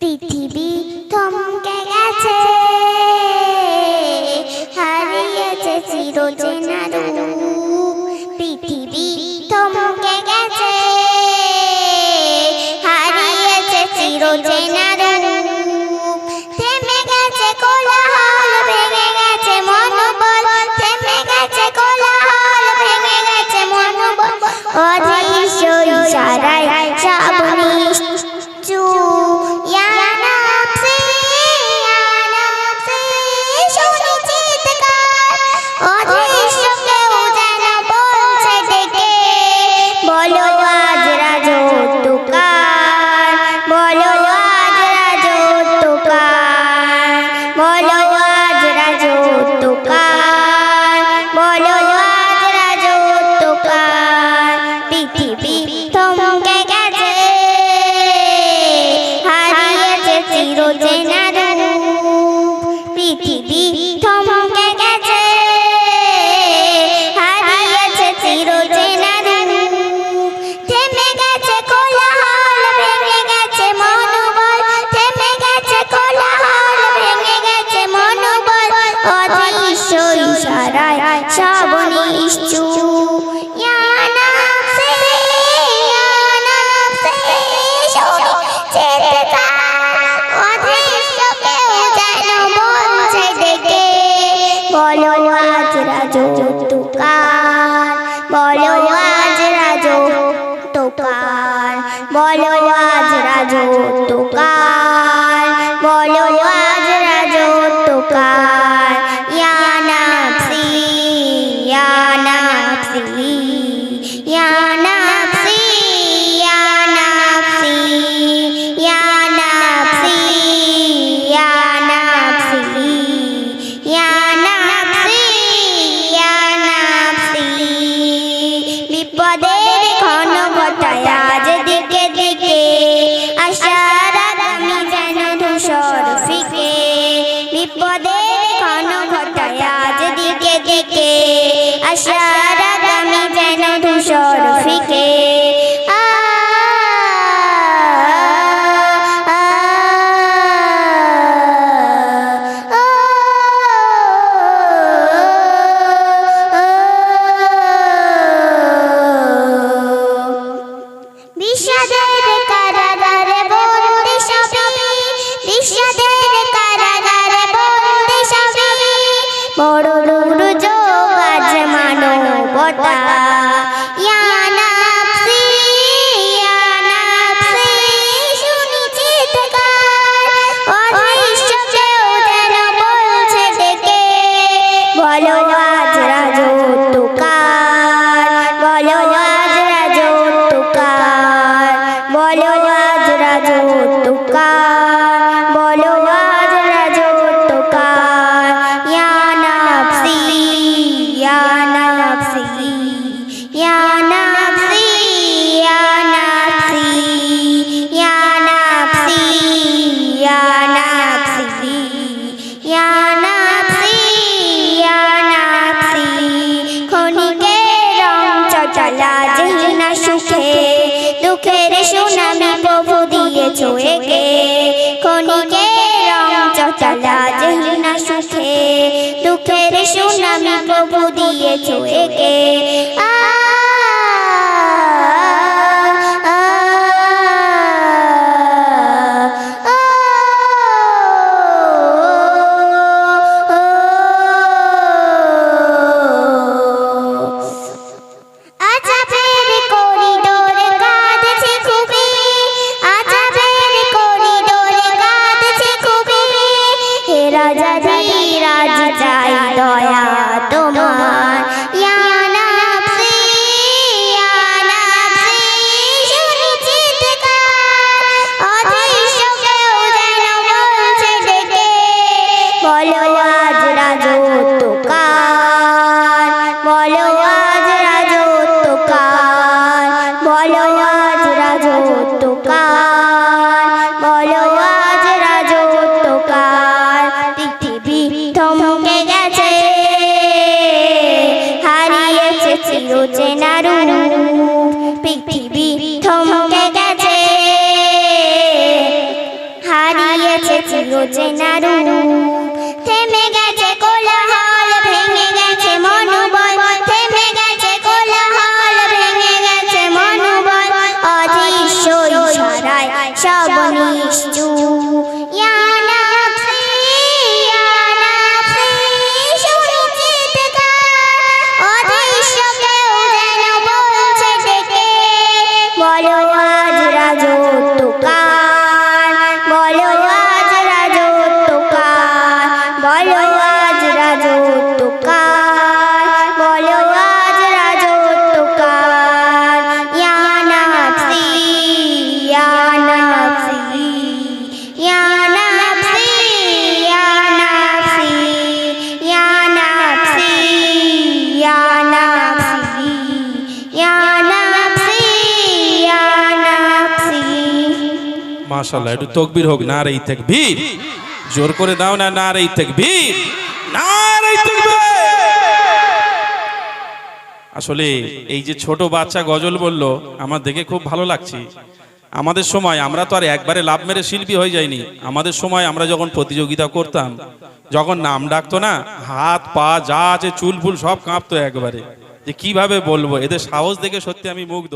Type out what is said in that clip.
পৃথিবী থমকে গেছে, হারিয়েছে চিরচেনা রূপ। পৃথিবী থমকে গেছে, হারিয়েছে চিরচেনা রূপ। থেমে গেছে কোলাহল, ভেঙে গেছে মনোবল। থেমে গেছে কোলাহল, ভেঙে গেছে মনোবল। অদৃশ্য ইশারায় সব নিশ্চুপ। পৃথিবী থমকে গেছে, হারিয়েছে চিরচেনা রূপ। থেমে গেছে কোলাহল, ভেঙে গেছে মনোবল। থেমে গেছে কোলাহল, ভেঙে গেছে মনোবল। অদৃশ্য ইশারায় সব নিশ্চুপ। বলো আজ রাজত্বকার, বলো আজ রাজত্বকার, বলো আজ রাজত্বকার, বলো আজ রাজত্বকার। ইয়া নাফসি, ইয়া নাফসি, ইয়া নাফসি, ইয়া নাফসি, ইয়া নাফসি, ইয়া নাফসি, ইয়া বিপদের ঘন ঘটায় আজ দিকে দিকে, আশার আগামী যেন ধূসর ফিকে। বিপদের ঘন ঘটায় আজ দিকে দিকে, আশার আগামী যেন ধূসর ফিকে। বিষাদের কারাগারে বন্দি সবই, বিষাদের কারাগারে বন্দি সবই। বড় দুর্যোগ আজ মানবতা। ইয়া নাফসি, ইয়া নাফসি, শুনি চিৎকার। অদৃশ্য কেউ যেন বলছে ডেকে, বলো আজ রাজত্বকার, বলো আজ রাজত্বকার, বলো আজ রাজত্বকার, বলো আজ রাজত্বকার। ইয়া নাফসি, ইয়া নাফসি, ইয়া নাফসি, ইয়া নাফসি, ইয়া নাফসি, ইয়া নাফসি, ইয়া নাফসি, ইয়া নাফসি। ক্ষণিকের রং চঞ্চলা যেহিনা সুখে, দুঃখের সুনামি প্রভু দিয়েছো একে। ক্ষণিকের রং চঞ্চলা যেহিনা সুখে, দুঃখের সুনামি প্রভু দিয়েছো একে। রাজা ধীরাজ চাই দয়া তোমার। চেনা রূপ থেমে গেছে কোলাহল ভেঙে গেছে মনোবল থেমে গেছে কোলাহল ভেঙে গেছে মনোবল অদৃশ্য ইশারায় সব নিশ্চুপ ইয়া নাফসি ইয়া নাফসি শুনি চিৎকার অদৃশ্য কেউ যেন বলছে ডেকে বলো আজ রাজত্ব কার বলো আজ রাজত্ব কার বলো আজ রাজত্ব কার বলো আজ রাজত্ব কার ইয়া নাফসি ইয়া নাফসি ইয়া নাফসি ইয়া নাফসি ইয়া নাফসি ইয়া নাফসি ইয়া নাফসি ইয়া নাফসি মাশাআল্লাহ, একটু তাকবীর হোক, নারে তাকবীর, জোর করে দাও না, নারে তাকবীর, নারে তাকবীর। আসলে এই যে ছোট বাচ্চা গজল বলল, আমার দেখে খুব ভালো লাগছে। আমাদের সময় আমরা তো আর একবারে লাভ মেরে শিল্পী হয়ে যাইনি। আমাদের সময় আমরা যখন প্রতিযোগিতা করতাম, যখন নাম ডাকতো না, হাত পা যা আছে চুল ফুল সব কাঁপতো একবারে, যে কিভাবে বলবো। এদের সাহস দেখে সত্যি আমি মুগ্ধ।